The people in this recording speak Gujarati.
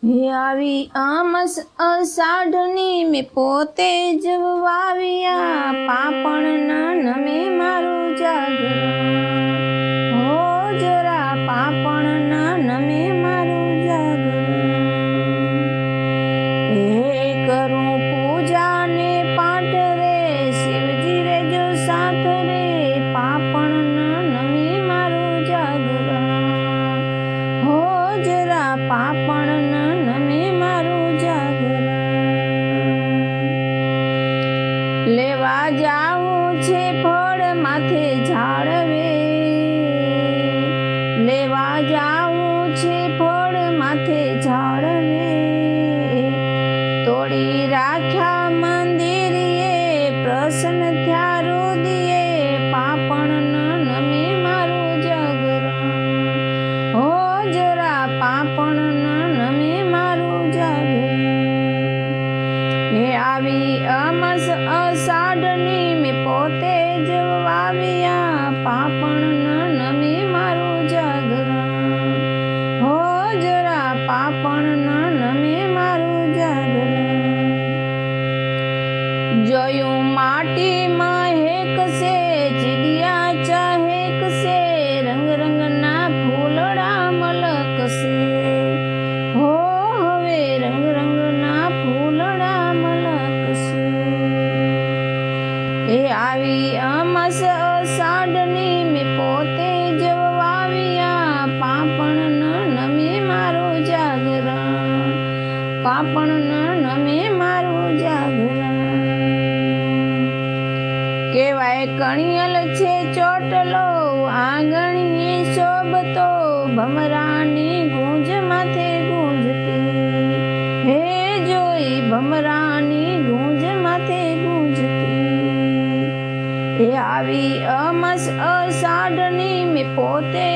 હે આવી આમસ અષાઢની મેં પોતે જ વાવ્યા, પાપણના નમે મારું જાગરણ, હો જરા પાપણના નમે મારું જાગરણ. હે કરું પૂજા ને પાઠ રે, શિવજી રે જો સાથ રે, પાપણના નમે મારું જાગરણ, હો જરા પાપણના નમે મારું જાગરણ. લેવા જાવું છે ફળ માથે ઝાડવે, લેવા જાવું છે ફળ માથે ઝાડવે, તોડી રાખ્યા મંદિરીએ, પ્રસન્ન થયા રુદિયે, પાપણના નમે મારું જાગરણ, હો જરા પાપણના નમે મારું જાગરણ. હે આવી અમસ અષાઢની મેં પોતે જ વાવ્યા, પાપણના નમે મારું જાગરણ, હો જરા પાપણના નમે મારું જાગરણ. જોયું માટીમાં હેકશે, ચીડિયા ચહેકશે, રંગ રંગના ફૂલડા મલકશે, હો હવે રંગ રંગના ફૂલડા મલકશે. એ આવી અમસ અષાઢની મેં પોતે જ વાવ્યા, પાપણના નમે મારું જાગરણ, પાપણના નમે મારું જાગરણ. કેવાય કણિયલ છે ચોટલો, આંગણીએ શોભતો, ભમરાની ગૂંજ માથે ગૂંજતી, હે જોઈ ભમરાની ગૂંજ માથે ગૂંજતી. એ આવી અમસ અષાઢની મેં પોતે